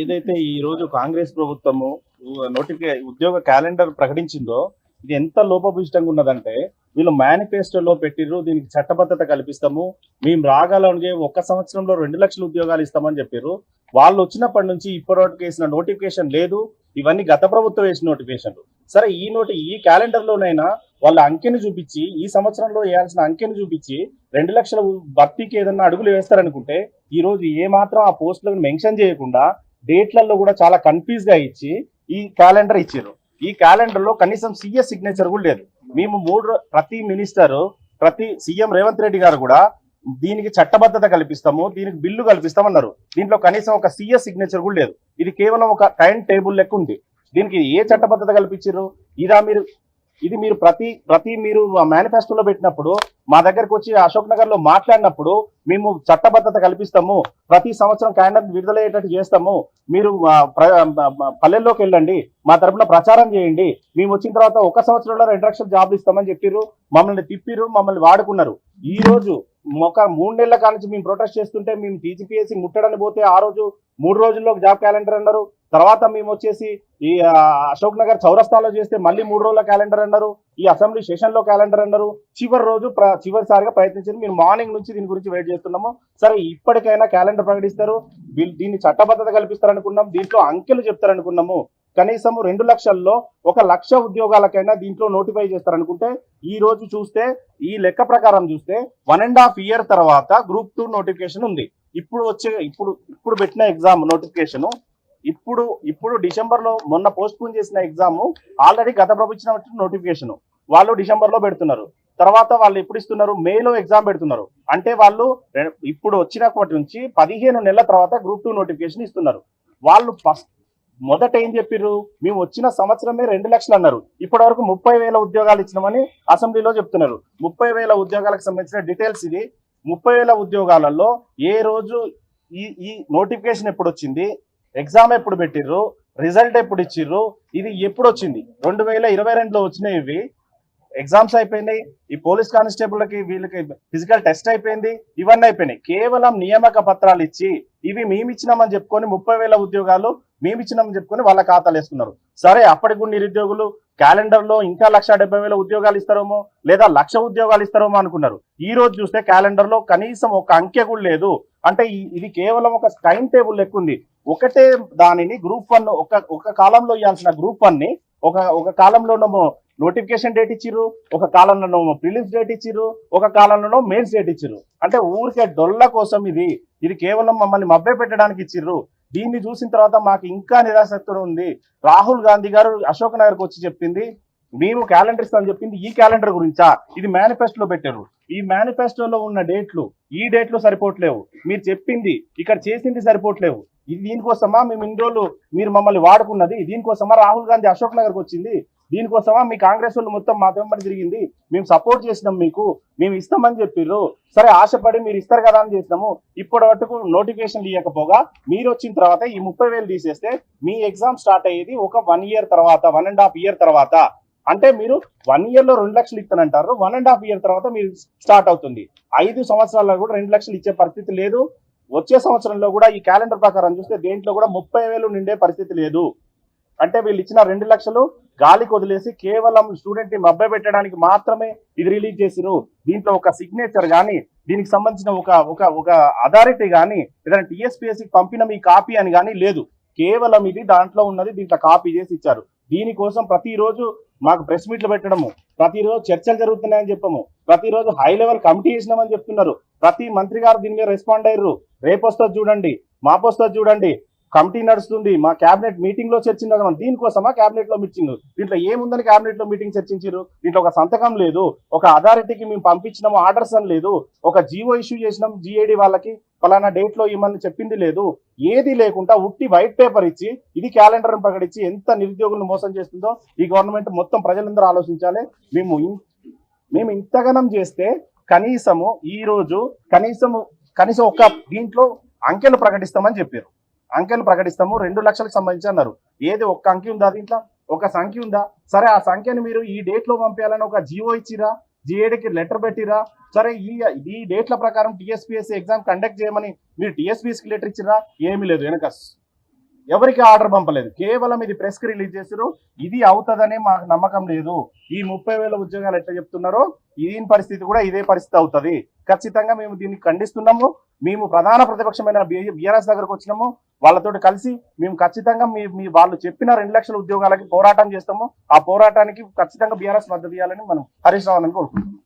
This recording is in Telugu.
ఏదైతే ఈ రోజు కాంగ్రెస్ ప్రభుత్వము ఉద్యోగ క్యాలెండర్ ప్రకటించిందో ఇది ఎంత లోపభూయిష్టంగా ఉన్నదంటే వీళ్ళు మేనిఫెస్టోలో పెట్టిర్రు, దీనికి చట్టబద్ధత కల్పిస్తాము, మేము రాగాలనే 1 సంవత్సరంలో 2 లక్షల ఉద్యోగాలు ఇస్తామని చెప్పారు. వాళ్ళు వచ్చినప్పటి నుంచి ఇప్పటివరకు వేసిన నోటిఫికేషన్ లేదు. ఇవన్నీ గత ప్రభుత్వం వేసిన నోటిఫికేషన్లు. సరే ఈ క్యాలెండర్ లోనైనా వాళ్ళ అంకెను చూపించి, ఈ సంవత్సరంలో వేయాల్సిన అంకెను చూపించి 2 లక్షల భర్తీకి ఏదన్నా అడుగులు వేస్తారనుకుంటే ఈ రోజు ఏ మాత్రం ఆ పోస్టులను మెన్షన్ చేయకుండా డేట్లలో కూడా చాలా కన్ఫ్యూజ్ గా ఇచ్చి ఈ క్యాలెండర్ ఇచ్చారు. ఈ క్యాలెండర్ లో కనీసం సీఎస్ సిగ్నేచర్ కూడా లేదు. మేము ప్రతి మినిస్టర్, ప్రతి సీఎం రేవంత్ రెడ్డి గారు కూడా దీనికి చట్టబద్ధత కల్పిస్తాము, దీనికి బిల్లు కల్పిస్తామన్నారు. దీంట్లో కనీసం ఒక సీఎస్ సిగ్నేచర్ కూడా లేదు. ఇది కేవలం ఒక టైం టేబుల్ లెక్క ఉంది. దీనికి ఏ చట్టబద్ధత కల్పించారు? ఇది మీరు ప్రతి మీరు మేనిఫెస్టోలో పెట్టినప్పుడు, మా దగ్గరకు వచ్చి అశోక్ నగర్ లో మాట్లాడినప్పుడు మేము చట్టబద్ధత కల్పిస్తాము, ప్రతి సంవత్సరం క్యాలెండర్ విడుదలయ్యేటట్టు చేస్తాము, మీరు పల్లెల్లోకి వెళ్ళండి, మా తరఫున ప్రచారం చేయండి, మేము వచ్చిన తర్వాత 1 సంవత్సరంలో 2 లక్షల జాబ్లు ఇస్తామని చెప్పిర్రు. మమ్మల్ని తిప్పిర్రు, మమ్మల్ని వాడుకున్నారు. ఈ రోజు ఒక 3 నెలల కానించి మేము ప్రొటెస్ట్ చేస్తుంటే మేము టీజీపీఎస్సీ ముట్టడని పోతే ఆ రోజు 3 రోజుల్లో జాబ్ క్యాలెండర్ అన్నారు. తర్వాత మేము వచ్చేసి ఈ అశోక్ నగర్ చౌరస్తాలో చేస్తే మళ్ళీ 3 రోజుల క్యాలెండర్ అన్నారు. ఈ అసెంబ్లీ సెషన్ లో క్యాలెండర్ అన్నారు. చివరిసారిగా ప్రయత్నించారు. మేము మార్నింగ్ నుంచి దీని గురించి వెయిట్ చేస్తున్నాము. సరే ఇప్పటికైనా క్యాలెండర్ ప్రకటిస్తారు, దీన్ని చట్టబద్ధత కల్పిస్తారనుకున్నాం, దీంట్లో అంకెలు చెప్తారనుకున్నాము. కనీసం 2 లక్షల్లో 1 లక్ష ఉద్యోగాలకైనా దీంట్లో నోటిఫై చేస్తారనుకుంటే ఈ రోజు చూస్తే, ఈ లెక్క ప్రకారం చూస్తే 1.5 ఇయర్ తర్వాత గ్రూప్ 2 నోటిఫికేషన్ ఉంది. ఇప్పుడు పెట్టిన ఎగ్జామ్ నోటిఫికేషన్ ఇప్పుడు డిసెంబర్ లో మొన్న పోస్ట్ పోన్ చేసిన ఎగ్జామ్ ఆల్రెడీ గత ప్రభుత్వం నోటిఫికేషన్ వాళ్ళు డిసెంబర్ లో పెడుతున్నారు. తర్వాత వాళ్ళు ఎప్పుడు ఇస్తున్నారు? మేలో ఎగ్జామ్ పెడుతున్నారు. అంటే వాళ్ళు ఇప్పుడు వచ్చినప్పటి నుంచి 15 నెలల తర్వాత గ్రూప్ 2 నోటిఫికేషన్ ఇస్తున్నారు. వాళ్ళు మొదట ఏం చెప్పారు? మేము వచ్చిన సంవత్సరమే 2 లక్షలు అన్నారు. ఇప్పటి వరకు 30,000 ఉద్యోగాలు ఇచ్చినామని అసెంబ్లీలో చెప్తున్నారు. 30,000 ఉద్యోగాలకు సంబంధించిన డీటెయిల్స్ ఇది. 30,000 ఉద్యోగాలలో ఏ రోజు ఈ నోటిఫికేషన్ ఎప్పుడు వచ్చింది, ఎగ్జామ్ ఎప్పుడు పెట్టిర్రు, రిజల్ట్ ఎప్పుడు ఇచ్చిర్రు, ఇది ఎప్పుడు వచ్చింది? 2022లో వచ్చినాయి. ఇవి ఎగ్జామ్స్ అయిపోయినాయి. ఈ పోలీస్ కానిస్టేబుల్కి వీళ్ళకి ఫిజికల్ టెస్ట్ అయిపోయింది. ఇవన్నీ అయిపోయినాయి. కేవలం నియామక పత్రాలు ఇచ్చి ఇవి మేమిచ్చినామని చెప్పుకొని 30,000 ఉద్యోగాలు మేమిచ్చినామని చెప్పుకొని వాళ్ళ ఖాతాలు వేసుకున్నారు. సరే అప్పటికి కూడా నిరుద్యోగులు క్యాలెండర్ లో ఇంకా 1,70,000 ఉద్యోగాలు ఇస్తారేమో, లేదా 1,00,000 ఉద్యోగాలు ఇస్తారేమో అనుకున్నారు. ఈ రోజు చూస్తే క్యాలెండర్ లో కనీసం ఒక అంకె కూడా లేదు. అంటే ఇది కేవలం ఒక టైం టేబుల్ లెక్క ఉంది. ఒకటే దానిని గ్రూప్ 1 ఒక కాలంలో ఇవ్వాల్సిన గ్రూప్ 1 ని ఒక కాలంలోనేమో నోటిఫికేషన్ డేట్ ఇచ్చిర్రు, ఒక కాలంలోనేమో ప్రిలిమ్స్ డేట్ ఇచ్చిర్రు, ఒక కాలంలో మెయిన్స్ డేట్ ఇచ్చిర్రు. అంటే ఊరికే డొల్ల కోసం ఇది కేవలం మమ్మల్ని మభ్య పెట్టడానికి ఇచ్చిర్రు. దీన్ని చూసిన తర్వాత మాకు ఇంకా నిరాసక్తి ఉంది. రాహుల్ గాంధీ గారు అశోక్ నగర్కి వచ్చి చెప్పింది మేము క్యాలెండర్ ఇస్తామని చెప్పింది ఈ క్యాలెండర్ గురించా? ఇది మేనిఫెస్టోలో పెట్టారు. ఈ మేనిఫెస్టోలో ఉన్న డేట్లు ఈ డేట్లు సరిపోవట్లేవు. మీరు చెప్పింది ఇక్కడ చేసింది సరిపోవట్లేవు. దీనికోసమా మేము ఇన్ని రోజులు మీరు మమ్మల్ని వాడుకున్నది? దీనికోసమా రాహుల్ గాంధీ అశోక్ నగర్కి వచ్చింది? దీనికోసమా మీ కాంగ్రెస్ వాళ్ళు మొత్తం మా వెంబడి తిరిగింది? మేము సపోర్ట్ చేసినాం, మేము ఇస్తామని చెప్పిర్రు. సరే ఆశపడి మీరు ఇస్తారు కదా అని చేసినాము. ఇప్పటి వరకు నోటిఫికేషన్ ఇవ్వకపోగా మీరు వచ్చిన తర్వాత ఈ 30,000 తీసేస్తే మీ ఎగ్జామ్ స్టార్ట్ అయ్యేది ఒక 1 ఇయర్ తర్వాత, 1.5 ఇయర్ తర్వాత. అంటే మీరు 1 ఇయర్ లో 2 లక్షలు ఇస్తానంటారు, 1.5 ఇయర్ తర్వాత మీరు స్టార్ట్ అవుతుంది. 5 సంవత్సరాల్లో కూడా 2 లక్షలు ఇచ్చే పరిస్థితి లేదు. వచ్చే సంవత్సరంలో కూడా ఈ క్యాలెండర్ ప్రకారం చూస్తే దేంట్లో కూడా 30,000 నిండే పరిస్థితి లేదు. అంటే వీళ్ళు ఇచ్చిన 2 లక్షలు గాలికి వదిలేసి కేవలం స్టూడెంట్ ని మభ్య పెట్టడానికి మాత్రమే ఇది రిలీజ్ చేసిరు. దీంట్లో ఒక సిగ్నేచర్ కానీ, దీనికి సంబంధించిన ఒక అథారిటీ కానీ, ఏదైనా టీఎస్పీఎస్సీ పంపిన మీ కాపీ అని కానీ లేదు. కేవలం ఇది దాంట్లో ఉన్నది దీంట్లో కాపీ చేసి ఇచ్చారు. దీనికోసం ప్రతిరోజు మాకు ప్రెస్ మీట్లు పెట్టడము, ప్రతిరోజు చర్చలు జరుగుతున్నాయని చెప్పము, ప్రతిరోజు హై లెవెల్ కమిటీ చేసినామని చెప్తున్నారు. ప్రతి మంత్రి గారు దీని మీద రెస్పాండ్ అయ్యారు. రేపు వస్తుంది చూడండి, మాపొస్తుంది చూడండి, కమిటీ నడుస్తుంది, మా క్యాబినెట్ మీటింగ్ లో చర్చించారు. దీనికోసమా క్యాబినెట్ లో మీటింగ్? దీంట్లో ఏముందని క్యాబినెట్ లో మీటింగ్ చర్చించారు? దీంట్లో ఒక సంతకం లేదు, ఒక అథారిటీకి మేము పంపించినాము ఆర్డర్స్ అని లేదు, ఒక జీవో ఇష్యూ చేసినాం జీఏడి వాళ్ళకి ఫలానా డేట్ లో ఇవ్వమని చెప్పింది లేదు. ఏది లేకుండా ఉట్టి వైట్ పేపర్ ఇచ్చి ఇది క్యాలెండర్ ప్రకటించి ఎంత నిరుద్యోగులను మోసం చేస్తుందో ఈ గవర్నమెంట్ మొత్తం ప్రజలందరూ ఆలోచించాలి. మేము ఇంతగనం చేస్తే కనీసము ఈ రోజు కనీసం ఒక దీంట్లో అంకెలు ప్రకటిస్తామని చెప్పారు. అంకెలు ప్రకటిస్తాము 2 లక్షలకు సంబంధించి అన్నారు. ఏది ఒక్క అంకె ఉందా? దీంట్లో ఒక సంఖ్య ఉందా? సరే ఆ సంఖ్యను మీరు ఈ డేట్ లో పంపించాలని ఒక జీవో ఇచ్చిరా, జీఏడీకి లెటర్ పెట్టిరా? సరే ఈ డేట్ల ప్రకారం టీఎస్పీఎస్సీ ఎగ్జామ్ కండక్ట్ చేయమని మీరు టీఎస్పీఎస్సీకి లెటర్ ఇచ్చిరా? ఏమీ లేదు. వెనక ఎవరికి ఆర్డర్ పంపలేదు, కేవలం ఇది ప్రెస్ కి రిలీజ్ చేసారు. ఇది అవుతుందనే మాకు నమ్మకం లేదు. ఈ 30,000 ఉద్యోగాలు ఎట్లా చెప్తున్నారో దీని పరిస్థితి కూడా ఇదే పరిస్థితి అవుతుంది. ఖచ్చితంగా మేము దీన్ని ఖండిస్తున్నాము. మేము ప్రధాన ప్రతిపక్షమైన బీఆర్ఎస్ దగ్గరకు వచ్చినాము. వాళ్ళతోటి కలిసి మేము ఖచ్చితంగా మీ వాళ్ళు చెప్పిన 2 లక్షల ఉద్యోగాలకి పోరాటం చేస్తాము. ఆ పోరాటానికి ఖచ్చితంగా బీఆర్ఎస్ మద్దతు ఇవ్వాలని మనం హరీష్ రావు అని కోరుకుంటున్నాం.